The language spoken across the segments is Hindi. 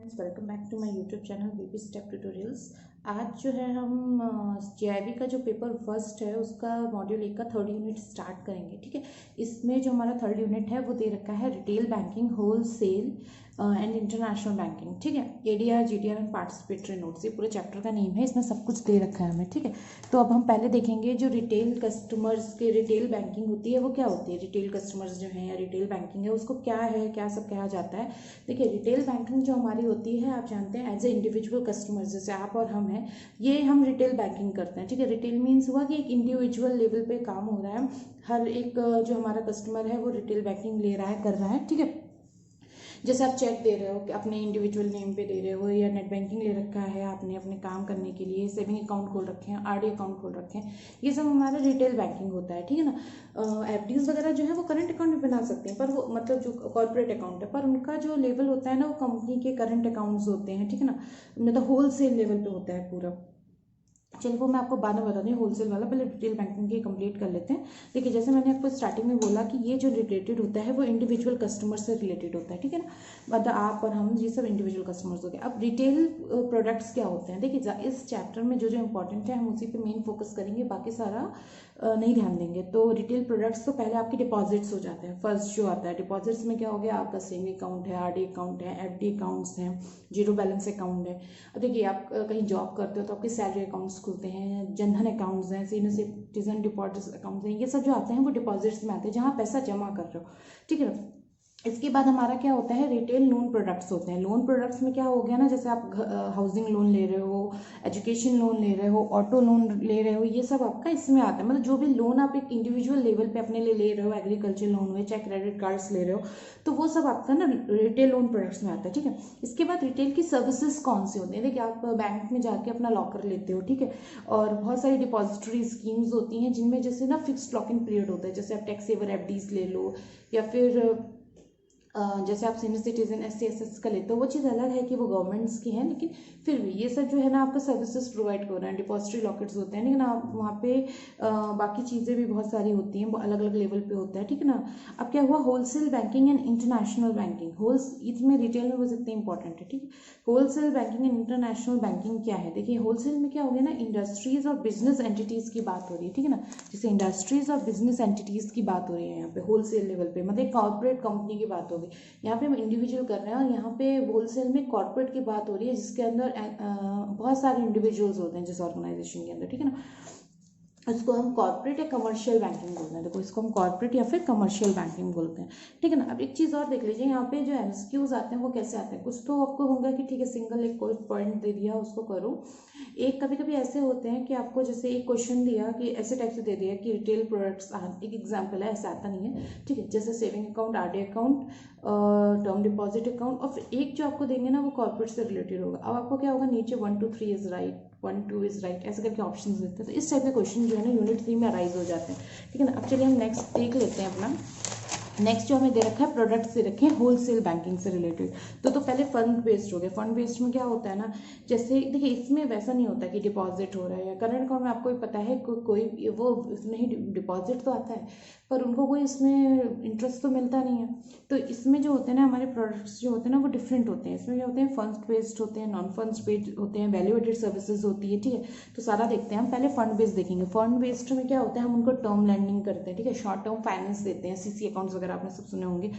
Welcome back to my YouTube channel BP step tutorials. आज जो है हम जेआईबी का जो पेपर फर्स्ट है उसका मॉड्यूल 1 का थर्ड यूनिट स्टार्ट करेंगे। ठीक है, इसमें जो हमारा थर्ड यूनिट है वो दे रखा है retail banking, wholesale and international banking. ठीक है, ADR, GDR and participatory notes, ये पूरे चैप्टर का नेम है, इसमें सब कुछ दे रखा है हमें। ठीक है, तो अब हम पहले देखेंगे जो रिटेल कस्टमर्स के रिटेल बैंकिंग होती है वो क्या होती है। रिटेल कस्टमर्स जो है या रिटेल बैंकिंग है उसको क्या है, क्या सब कहा जाता है। देखिए, रिटेल बैंकिंग जो हमारी होती है आप जानते हैं एज ए इंडिविजुअल कस्टमर, जैसे आप और हम हैं, ये हम रिटेल बैंकिंग करते हैं। ठीक है, रिटेल मीन्स हुआ कि एक इंडिविजुअल लेवल पे काम हो रहा है, हर एक जो हमारा कस्टमर है वो रिटेल बैंकिंग ले रहा है, कर रहा है। ठीक है, जैसे आप चेक दे रहे हो कि अपने इंडिविजुअल नेम पे दे रहे हो, या नेट बैंकिंग ले रखा है आपने अपने काम करने के लिए, सेविंग अकाउंट खोल रखे हैं, आरडी अकाउंट खोल रखे हैं, ये सब हमारा रिटेल बैंकिंग होता है। ठीक है ना। एफडीज वगैरह जो है वो करंट अकाउंट में बना सकते हैं, पर वो मतलब जो कॉर्पोरेट अकाउंट है, पर उनका जो लेवल होता है ना वो कंपनी के करंट अकाउंट्स होते हैं। ठीक है ना, मतलब होल सेल लेवल पे होता है पूरा। चलिए वो मैं आपको बाद में बता दूँ होलसेल वाला, पहले रिटेल बैंकिंग की कंप्लीट कर लेते हैं। देखिए, जैसे मैंने आपको स्टार्टिंग में बोला कि ये जो रिलेटेड होता है वो इंडिविजुअल कस्टमर से रिलेटेड होता है। ठीक है ना, मतलब आप और हम ये सब इंडिविजुअल कस्टमर्स हो गए। अब रिटेल प्रोडक्ट्स क्या होते हैं, देखिए इस चैप्टर में जो जो इंपॉर्टेंट है हम उसी पे मेन फोकस करेंगे, बाकी सारा नहीं ध्यान देंगे। तो रिटेल प्रोडक्ट्स तो पहले आपके डिपॉजिट्स हो जाते हैं। फर्स्ट जो आता है डिपॉजिट्स में क्या हो गया, आपका सेविंग अकाउंट है, आरडी अकाउंट है, एफडी अकाउंट्स हैं, जीरो बैलेंस अकाउंट है। अब देखिए, आप कहीं जॉब करते हो तो आपके सैलरी अकाउंट्स खुलते हैं, जनधन अकाउंट्स हैं, सीनियर सिटीजन डिपॉजिट अकाउंट्स हैं, ये सब जो आते हैं वो डिपॉजिट्स में आते हैं जहाँ पैसा जमा कर रहे हो। ठीक है ना, इसके बाद हमारा क्या होता है, रिटेल लोन प्रोडक्ट्स होते हैं। लोन प्रोडक्ट्स में क्या हो गया ना, जैसे आप हाउसिंग लोन ले रहे हो, एजुकेशन लोन ले रहे हो, ऑटो लोन ले रहे हो, ये सब आपका इसमें आता है। मतलब जो भी लोन आप एक इंडिविजुअल लेवल पे अपने लिए ले रहे हो, एग्रीकल्चर लोन हुए, चाहे क्रेडिट कार्ड्स ले रहे हो, तो वो सब आपका ना रिटेल लोन प्रोडक्ट्स में आता है। ठीक है, इसके बाद रिटेल की सर्विसेज कौन सी होती है, देखिए आप बैंक में जाके अपना लॉकर लेते हो। ठीक है, और बहुत सारी डिपॉजिटरी स्कीम्स होती हैं जिनमें जैसे ना फिक्स्ड लॉक इन पीरियड होता है, जैसे आप टैक्स सेवर एफडीज ले लो, या फिर जैसे आप सीनियर सिटीजन SC/SS का लेते हो, वो चीज़ अलग है कि वो गवर्नमेंट्स की हैं, लेकिन फिर भी ये सब जो है ना आपका सर्विसेज प्रोवाइड कर रहे हैं। डिपॉजिटरी लॉकेट्स होते हैं, लेकिन आप वहाँ पे बाकी चीज़ें भी बहुत सारी होती हैं, अलग अलग लेवल पे होता है। ठीक है ना, अब क्या हुआ, wholesale banking and international banking. इसमें रिटेल में वो इतने इंपॉर्टेंट है। ठीक है, wholesale banking and international banking क्या है, देखिए होलसेल में क्या हो गया ना, इंडस्ट्रीज और बिजनेस एंटिटीज़ की बात हो रही है। ठीक है ना, जैसे इंडस्ट्रीज और बिजनेस एंटिटीज़ की बात हो रही है यहाँ पे होलसेल लेवल पे, मतलब कॉर्पोरेट कंपनी की बात होगी। यहाँ पे हम इंडिविजुअल कर रहे हैं, और यहाँ पे होलसेल में कॉर्पोरेट की बात हो रही है, जिसके अंदर बहुत सारे इंडिविजुअल्स होते हैं जिस ऑर्गेनाइजेशन के अंदर। ठीक है ना, इसको हम कॉर्पोरेट या कमर्शियल बैंकिंग बोलते हैं। देखो, इसको हम कॉर्पोरेट या फिर कमर्शियल बैंकिंग बोलते हैं। ठीक है ना, अब एक चीज़ और देख लीजिए, यहाँ पे जो MCQs आते हैं वो कैसे आते हैं। कुछ तो आपको होगा कि ठीक है सिंगल एक कोई पॉइंट दे दिया उसको करो। एक कभी कभी ऐसे होते हैं कि आपको जैसे एक क्वेश्चन दिया कि ऐसे टाइप से दे दिया कि रिटेल प्रोडक्ट्स, एक एग्जाम्पल है, ऐसा आता नहीं है। ठीक है, जैसे saving account, RD account, term deposit account, और फिर एक जो आपको देंगे ना वो कॉर्पोरेट से रिलेटेड होगा। अब आपको क्या होगा, नीचे 1 2 3 इज राइट, 1 2 इज राइट, ऐसे करके ऑप्शन देते हैं। तो इस टाइप के क्वेश्चन जो है ना यूनिट 3 में अराइज हो जाते हैं। ठीक है ना, अब चलिए हम नेक्स्ट देख लेते हैं अपना। नेक्स्ट जो हमें दे रखा है प्रोडक्ट से रखे हैं होलसेल बैंकिंग से रिलेटेड। तो पहले फंड बेस्ड हो गया। फंड बेस्ड में क्या होता है ना, जैसे देखिए इसमें वैसा नहीं होता कि डिपॉजिट हो रहा है, या करंट अकाउंट में आपको भी पता है कोई वो इसमें ही डिपॉजिट तो आता है, पर उनको कोई इसमें इंटरेस्ट तो मिलता नहीं है। तो इसमें जो होते हैं ना हमारे प्रोडक्ट्स जो होते हैं ना वो डिफरेंट होते हैं। इसमें क्या होते हैं, फंड बेस्ड होते हैं, नॉन फंड बेस्ड होते हैं, वैल्यू एडेड सर्विसेज होती है। ठीक है, तो सारा देखते हैं हम। पहले फंड बेस्ड देखेंगे। फंड बेस्ड में क्या होता है, हम उनको टर्म लैंडिंग करते हैं। ठीक है, शॉर्ट टर्म फाइनेंस देते हैं, CC अकाउंट्स वगैरह आपने सब सुने होंगे।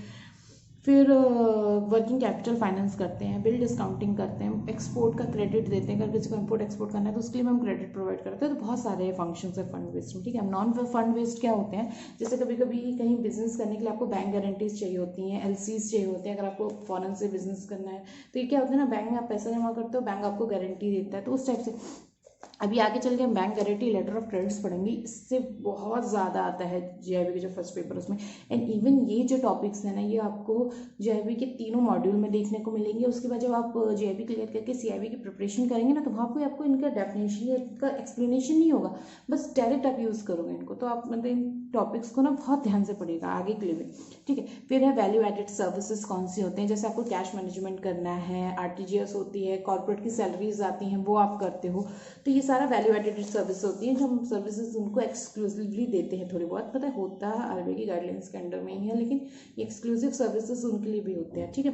फिर वर्किंग कैपिटल फाइनेंस करते हैं, बिल डिस्काउंटिंग करते हैं, एक्सपोर्ट का क्रेडिट देते हैं, अगर किसी को इम्पोर्ट एक्सपोर्ट करना है तो उसके लिए हम क्रेडिट प्रोवाइड करते हैं। तो बहुत सारे फंक्शंस है फंड बेस्ड में। ठीक है, नॉन फंड बेस्ड क्या होते हैं, जैसे कभी कभी कहीं बिजनेस करने के लिए आपको बैंक गारंटीज चाहिए होती हैं, LCs चाहिए होते हैं। अगर आपको फॉरेन से बिजनेस करना है तो ये क्या होता है ना, बैंक में आप पैसा जमा करते हो, बैंक आपको गारंटी देता है, तो उस टाइप से। अभी आगे चल के हम bank guarantee letter of credits पढ़ेंगे, इससे बहुत ज़्यादा आता है GIB के जो फर्स्ट पेपर उसमें। एंड इवन ये जो टॉपिक्स हैं ना ये आपको GIB के तीनों मॉड्यूल में देखने को मिलेंगे। उसके बाद जब आप GIB क्लियर करके CIB की प्रिपरेशन करेंगे ना, तो वहाँ पे आपको इनका डेफिनेशन या इनका एक्सप्लेनेशन नहीं होगा, बस डायरेक्ट आप यूज़ करोगे इनको। तो आप मतलब इन टॉपिक्स को ना बहुत ध्यान से पढ़िएगा आगे के लिए भी। ठीक है, फिर है वैल्यू एडेड सर्विसेज कौन सी होते हैं, जैसे आपको कैश मैनेजमेंट करना है, RTGS होती है, कॉर्पोरेट की सैलरीज आती हैं वो आप करते हो। तो ये सारा वैल्यू एडेड सर्विस होती है, जो हम सर्विसेज उनको एक्सक्लूसिवली देते हैं। थोड़ी बहुत पता है होता है RBI की गाइडलाइंस के अंडर में ही है, लेकिन ये एक्सक्लूसिव सर्विसेज उनके लिए भी होते हैं। ठीक है,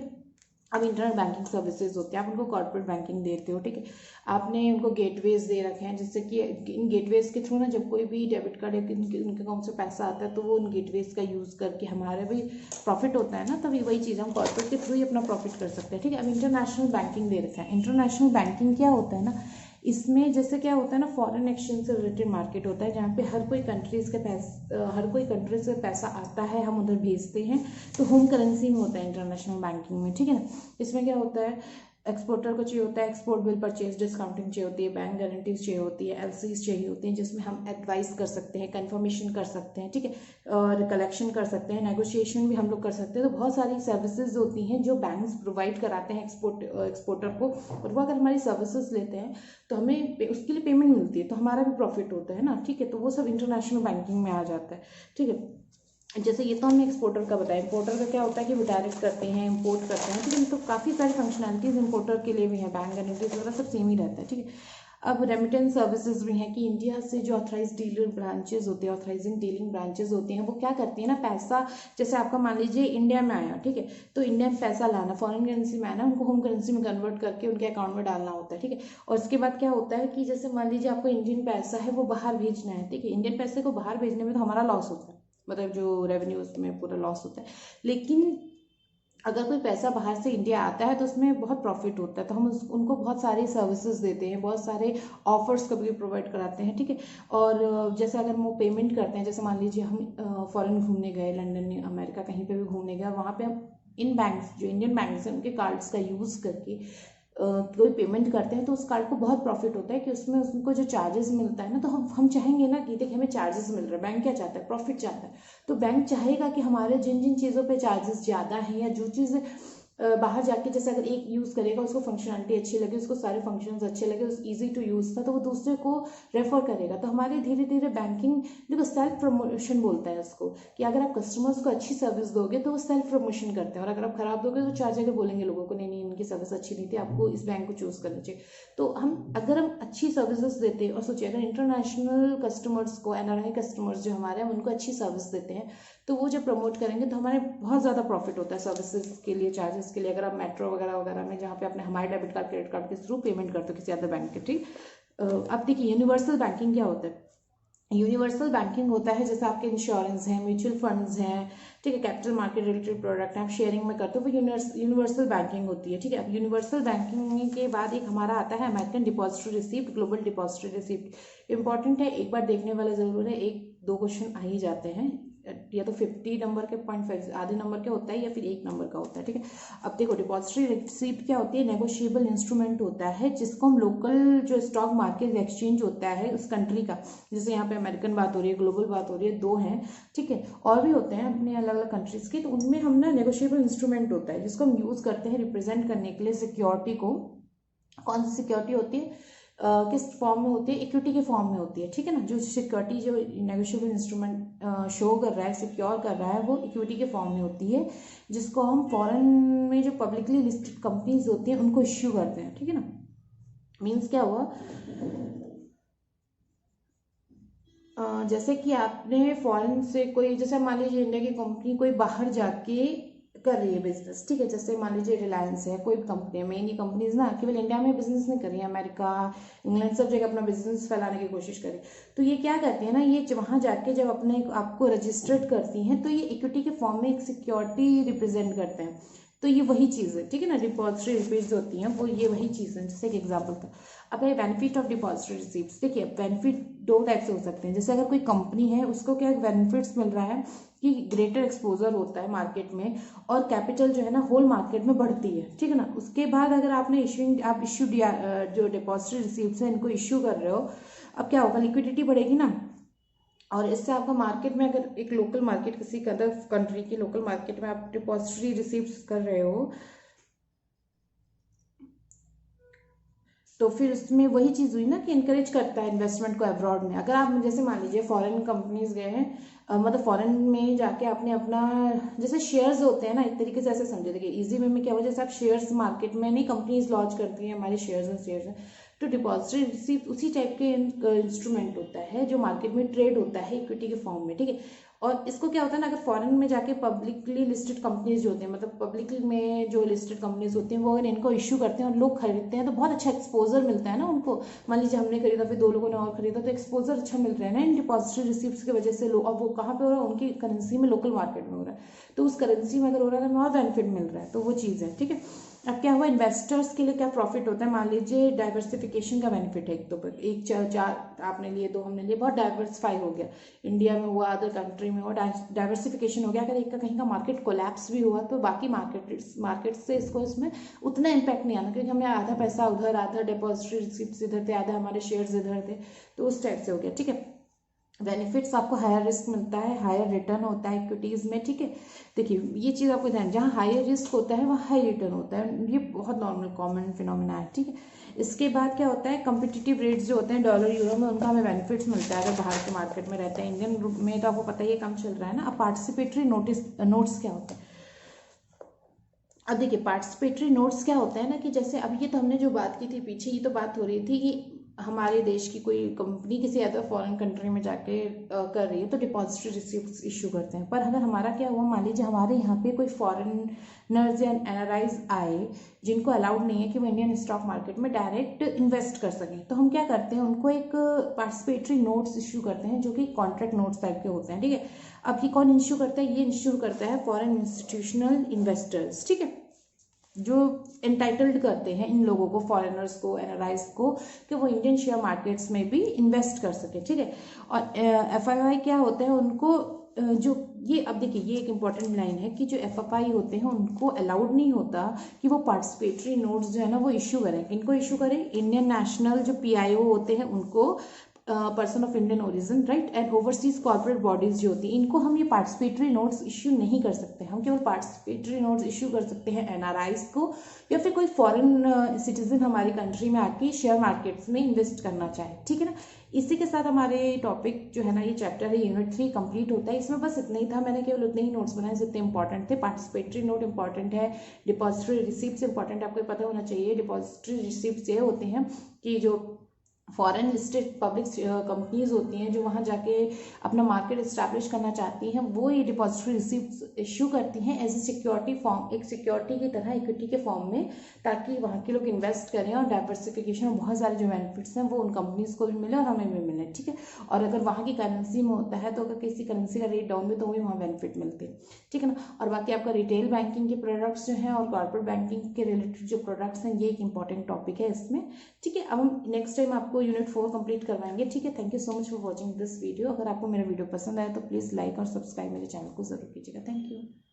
अब इंटरनेट बैंकिंग सर्विसेज होते हैं, आप उनको कॉर्पोरेट बैंकिंग देते हो, ठीक है। आपने उनको गेटवेज दे रखे हैं, जिससे कि इन गेटवेज के थ्रू ना जब कोई भी डेबिट कार्ड या उनके अकाउंट से पैसा आता है तो वो उन गेटवेज का यूज़ करके हमारा भी प्रॉफिट होता है ना, तभी वही चीज़ हम कॉर्पोरेट के थ्रू ही अपना प्रॉफिट कर सकते हैं, ठीक है। अब इंटरनेशनल बैंकिंग दे रखा है। इंटरनेशनल बैंकिंग क्या होता है ना, इसमें जैसे क्या होता है ना, फॉरेन एक्सचेंज से रिलेटेड मार्केट होता है, जहाँ पे हर कोई कंट्री से पैसा आता है, हम उधर भेजते हैं, तो होम करेंसी में होता है इंटरनेशनल बैंकिंग में, ठीक है ना। इसमें क्या होता है, एक्सपोर्टर को चाहिए होता है एक्सपोर्ट बिल परचेज डिस्काउंटिंग चाहिए होती है, बैंक गारंटीज चाहिए होती है, एलसीज चाहिए होती हैं, जिसमें हम एडवाइस कर सकते हैं, कंफर्मेशन कर सकते हैं, ठीक है, और कलेक्शन कर सकते हैं, नेगोशिएशन भी हम लोग कर सकते हैं। तो बहुत सारी सर्विसेज होती हैं जो बैंक्स प्रोवाइड कराते हैं एक्सपोर्टर को, और वो अगर हमारी सर्विसेज लेते हैं तो हमें उसके लिए पेमेंट मिलती है, तो हमारा भी प्रॉफिट होता है ना, ठीक है। तो वो सब इंटरनेशनल बैंकिंग में आ जाता है, ठीक है। जैसे ये तो हमने एक्सपोर्टर का बताया। इंपोर्टर का क्या होता है कि वो डायरेक्ट करते हैं, इंपोर्ट करते हैं, ठीक है। तो काफ़ी सारी फंक्शनैलिटीज़ इंपोर्टर के लिए भी है, बैंक गारंटीज वगैरह सब सेम ही रहता है, ठीक है। अब रेमिटेंस सर्विसेज भी हैं कि इंडिया से जो ऑथराइज डीलर ब्रांचेज होते हैं, ऑथराइजिंग डीलिंग ब्रांचेज होती हैं, वो क्या करती है ना, पैसा जैसे आपका मान लीजिए इंडिया में आया, ठीक है, तो इंडिया में पैसा लाना, फॉरेन करेंसी में आना, उनको होम करेंसी में कन्वर्ट करके उनके अकाउंट में डालना होता है, ठीक है। और उसके बाद क्या होता है कि जैसे मान लीजिए आपको इंडियन पैसा है वो बाहर भेजना है, ठीक है। इंडियन पैसे को बाहर भेजने में तो हमारा लॉस होता है, मतलब जो रेवेन्यू उसमें पूरा लॉस होता है। लेकिन अगर कोई पैसा बाहर से इंडिया आता है तो उसमें बहुत प्रॉफिट होता है, तो हम उनको बहुत सारी सर्विसेज देते हैं, बहुत सारे ऑफर्स कभी प्रोवाइड कराते हैं, ठीक है। और जैसे अगर वो पेमेंट करते हैं, जैसे मान लीजिए हम फॉरेन घूमने गए, लंदन अमेरिका कहीं पे भी घूमने गए, वहाँ पे हम इन बैंक्स जो इंडियन बैंक्स हैं उनके कार्ड्स का यूज़ करके कोई पेमेंट करते हैं तो उस कार्ड को बहुत प्रॉफिट होता है कि उसमें उनको जो चार्जेस मिलता है ना, तो हम चाहेंगे ना कि देखिए हमें चार्जेस मिल रहा है, बैंक क्या चाहता है, प्रॉफिट चाहता है। तो बैंक चाहेगा कि हमारे जिन जिन चीज़ों पे चार्जेस ज़्यादा हैं या जो चीज़ बाहर जाके जैसे अगर एक यूज़ करेगा उसको फंक्शनलिटी अच्छी लगे, उसको सारे फंक्शंस अच्छे लगे, उस ईजी टू यूज़ था, तो वो दूसरे को रेफर करेगा। तो हमारे धीरे धीरे बैंकिंग देखो सेल्फ प्रमोशन बोलता है उसको, कि अगर आप कस्टमर्स को अच्छी सर्विस दोगे तो वो सेल्फ प्रमोशन करते हैं, और अगर आप खराब दोगे तो चार जगह बोलेंगे लोगों को, नहीं नहीं इनकी सर्विस अच्छी नहीं थी, आपको इस बैंक को चूज़ करना चाहिए। तो अगर हम अच्छी सर्विसेज देते हैं, और सोचिए अगर इंटरनेशनल कस्टमर्स को, एनआरआई कस्टमर्स जो हमारे हैं उनको अच्छी सर्विस देते हैं, तो वो जब प्रमोट करेंगे तो हमारे बहुत ज़्यादा प्रॉफिट होता है सर्विसेज के लिए, चार्जेस के लिए। अगर आप मेट्रो वगैरह वगैरह में जहाँ पे आपने हमारे डेबिट कार्ड क्रेडिट कार्ड के थ्रू पेमेंट करते हो किसी अदर बैंक के, ठीक। अब देखिए यूनिवर्सल बैंकिंग क्या होता है। यूनिवर्सल बैंकिंग होता है जैसे आपके इंश्योरेंस हैं, म्यूचुअल फंड्स हैं, ठीक है, कैपिटल मार्केट रिलेटेड प्रोडक्ट आप शेयरिंग में करते हो, वो यूनिवर्सल बैंकिंग होती है, ठीक है। अब यूनिवर्सल बैंकिंग के बाद एक हमारा आता है American depository receipt, global depository receipt. Important है, एक बार देखने वाला जरूर है, एक दो क्वेश्चन आ ही जाते हैं, या तो 50 नंबर के 0.5 आधे नंबर के होता है या फिर 1 नंबर का होता है, ठीक है। अब देखो डिपॉजिटरी रिसीप्ट क्या होती है, नेगोशिएबल इंस्ट्रूमेंट होता है जिसको हम लोकल जो स्टॉक मार्केट एक्सचेंज होता है उस कंट्री का, जैसे यहाँ पे अमेरिकन बात हो रही है, ग्लोबल बात हो रही है, दो हैं, ठीक है, और भी होते हैं अपने अलग अलग कंट्रीज के, तो उनमें हम ना नेगोशिएबल इंस्ट्रूमेंट होता है जिसको हम यूज़ करते हैं रिप्रेजेंट करने के लिए सिक्योरिटी को। कौन सी सिक्योरिटी होती है, किस फॉर्म में होती है, इक्विटी के फॉर्म में होती है, ठीक है ना। जो सिक्योरिटी जो नेगोशिएबल इंस्ट्रूमेंट शो कर रहा है, सिक्योर कर रहा है, वो इक्विटी के फॉर्म में होती है, जिसको हम फॉरेन में जो पब्लिकली लिस्टेड कंपनीज होती हैं उनको इश्यू करते हैं, ठीक है ना। मीन्स क्या हुआ, जैसे कि आपने फॉरेन से कोई, जैसे मान लीजिए इंडिया की कंपनी कोई बाहर जाके कर रही है बिजनेस, ठीक है, जैसे मान लीजिए रिलायंस है, कोई कंपनी, मेन ये कंपनीज ना केवल इंडिया में बिजनेस नहीं कर रही है, अमेरिका इंग्लैंड सब जगह अपना बिजनेस फैलाने की कोशिश करें, तो ये क्या करती है ना, ये वहाँ जाके जब अपने आपको रजिस्टर्ड करती हैं तो ये इक्विटी के फॉर्म में एक सिक्योरिटी रिप्रेजेंट करते हैं, तो ये वही चीज़ है, ठीक है ना। डिपॉजिटरी रिसीप्ट्स होती हैं वो ये वही चीज़ है, जैसे एक एग्जांपल था। अब ये बेनिफिट ऑफ डिपॉजिटरी रिसीप्ट्स, देखिए बेनिफिट दो टाइप से हो सकते हैं, जैसे अगर कोई कंपनी है उसको क्या बेनिफिट्स मिल रहा है कि ग्रेटर एक्सपोजर होता है मार्केट में, और कैपिटल जो है ना होल मार्केट में बढ़ती है, ठीक है ना। उसके बाद अगर आपने इश्यू जो डिपॉजिटरी रिसीप्ट्स हैं इनको इश्यू कर रहे हो, अब क्या होगा, लिक्विडिटी बढ़ेगी ना, और इससे आपका मार्केट में अगर एक लोकल मार्केट किसी अदर कंट्री की लोकल मार्केट में आप डिपॉजिटरी रिसीप्ट्स कर रहे हो, तो फिर उसमें वही चीज़ हुई ना कि इनकरेज करता है इन्वेस्टमेंट को अब्रॉड में। अगर आप जैसे मान लीजिए फॉरेन कंपनीज गए हैं, मतलब फॉरेन में जाके आपने अपना जैसे शेयर्स होते हैं ना, एक तरीके से ऐसे समझे, देखिए इजी वे में क्या हुआ, जैसे आप शेयर्स मार्केट में नहीं कंपनीज लॉन्च करती हैं हमारे शेयर्स हैं, तो डिपॉजिटरी रिसीप्ट उसी टाइप के इंस्ट्रूमेंट होता है जो मार्केट में ट्रेड होता है इक्विटी के फॉर्म में, ठीक है। और इसको क्या होता है ना, अगर फॉरेन में जाके पब्लिकली लिस्टेड कंपनीज जो होती हैं, मतलब पब्लिक में जो लिस्टेड कंपनीज होती हैं, वो अगर इनको इश्यू करते हैं और लोग खरीदते हैं तो बहुत अच्छा एक्सपोजर मिलता है ना उनको। मान लीजिए हमने खरीदा, फिर 2 लोगों ने और खरीदा, तो एक्सपोजर अच्छा मिल रहा है ना इन डिपॉजिटरी रिसिप्ट्स की वजह से। लोग, अब वो कहाँ पे हो रहा है, उनकी करेंसी में, लोकल मार्केट में हो रहा है, तो उस करेंसी में अगर हो रहा है तो हमें और बेनिफिट मिल रहा है, तो वो चीज़ है, ठीक है। अब क्या हुआ, इन्वेस्टर्स के लिए क्या प्रॉफिट होता है, मान लीजिए डाइवर्सिफिकेशन का बेनिफिट है। एक तो एक चार आपने लिए, 2 हमने लिए, बहुत डाइवर्सिफाई हो गया, इंडिया में हुआ, अदर कंट्री में हुआ, डाइवर्सिफिकेशन हो गया। अगर एक का कहीं का मार्केट कोलैप्स भी हुआ तो बाकी मार्केट से इसको इसमें उतना इम्पैक्ट नहीं आना, क्योंकि हमने आधा पैसा उधर, आधा डिपॉजिटरी रिसिप्ट्स इधर थे, आधा हमारे शेयर्स इधर थे, तो उस टाइप से हो गया, ठीक है। बेनिफिट्स आपको हायर रिस्क मिलता है, हायर रिटर्न होता है इक्विटीज़ में, ठीक है। देखिए ये चीज़ आपको ध्यान, जहाँ हायर रिस्क होता है वहाँ हाई रिटर्न होता है, ये बहुत नॉर्मल कॉमन फिनोमिना है, ठीक है। इसके बाद क्या होता है, कम्पिटिटिव रेट्स जो होते हैं डॉलर यूरो में, उनका हमें बेनिफिट्स मिलता है अगर बाहर के मार्केट में रहते हैं। इंडियन में तो आपको पता ही है कम चल रहा है ना। अब पार्टिसिपेटरी नोट्स क्या होते हैं, अब देखिए पार्टिसिपेटरी नोट्स क्या होता है ना, कि जैसे अब ये तो हमने जो बात की थी पीछे, ये तो बात हो रही थी कि हमारे देश की कोई कंपनी किसी अदर फॉरेन कंट्री में जाके कर रही है तो डिपॉजिटरी रिसिप्ट्स इशू करते हैं। पर अगर हमारा क्या हुआ, मान लीजिए हमारे यहाँ पे कोई फॉरेनर्स या एनआरआईज आए जिनको अलाउड नहीं है कि वो इंडियन स्टॉक मार्केट में डायरेक्ट इन्वेस्ट कर सकें, तो हम क्या करते हैं, उनको एक पार्टिसिपेटरी नोट्स इशू करते हैं, जो कि कॉन्ट्रैक्ट नोट्स टाइप के होते हैं, ठीक है। अब ये कौन इशू करता है, ये इशू करता है फॉरेन इंस्टीट्यूशनल इन्वेस्टर्स, ठीक है, जो एंटाइटल्ड करते हैं इन लोगों को, फॉरेनर्स को, एनआरआईज को, कि वो इंडियन शेयर मार्केट्स में भी इन्वेस्ट कर सके, ठीक है। और एफआईआई क्या होते हैं, उनको जो ये, अब देखिए ये एक इंपॉर्टेंट लाइन है कि जो एफआई होते हैं उनको अलाउड नहीं होता कि वो पार्टिसिपेटरी नोट्स जो है ना वो इशू करें। इनको इशू करें इंडियन नेशनल जो पीआईओ होते हैं उनको, person of Indian origin, right, and overseas corporate bodies जो होती हैं, इनको हम ये पार्टिसिपेटरी नोट्स इश्यू नहीं कर सकते। हम केवल पार्टिसिपेटरी नोट्स इश्यू कर सकते हैं एनआरआईज को, या फिर कोई फॉरेन सिटीजन हमारी कंट्री में आके शेयर मार्केट्स में इन्वेस्ट करना चाहे, ठीक है ना। इसी के साथ हमारे टॉपिक जो है ना, ये चैप्टर है यूनिट 3 कंप्लीट होता है। इसमें बस इतना ही था, मैंने केवल उतने ही नोट्स बनाए जितने इंपॉर्टेंट थे। पार्टिसिपेटरी नोट इंपॉर्टेंट है, डिपॉजिटरी रिसिप्ट्स इंपॉर्टेंट, आपको पता होना चाहिए। डिपॉजिटरी रिसिप्ट्स ये होते हैं कि जो फॉरेन लिस्टेड पब्लिक कंपनीज होती हैं जो वहाँ जाके अपना मार्केट इस्टेब्लिश करना चाहती हैं, वो ये डिपॉजिटरी रिसिप्ट्स इशू करती हैं एज ए सिक्योरिटी फॉर्म, एक सिक्योरिटी की तरह, इक्विटी के फॉर्म में, ताकि वहाँ के लोग इन्वेस्ट करें और डाइवर्सिफिकेशन और बहुत सारे जो बेनिफिट्स हैं वो उन कंपनीज को भी मिले और हमें भी मिले, ठीक है। और अगर वहाँ की करेंसी में होता है तो अगर किसी करेंसी का रेट डाउन भी तो भी वहाँ बेनिफिट मिलते हैं, ठीक है ना। और बाकी आपका रिटेल बैंकिंग के प्रोडक्ट्स जो हैं और कॉर्पोरेट बैंकिंग के रिलेटेड जो प्रोडक्ट्स हैं, ये एक इंपॉर्टेंट टॉपिक है इसमें, ठीक है। अब हम नेक्स्ट टाइम आपको यूनिट 4 कंप्लीट करवाएंगे, ठीक है। Thank you so much for watching this video. अगर आपको मेरा वीडियो पसंद आया तो प्लीज़ लाइक और सब्सक्राइब मेरे चैनल को जरूर कीजिएगा। Thank you.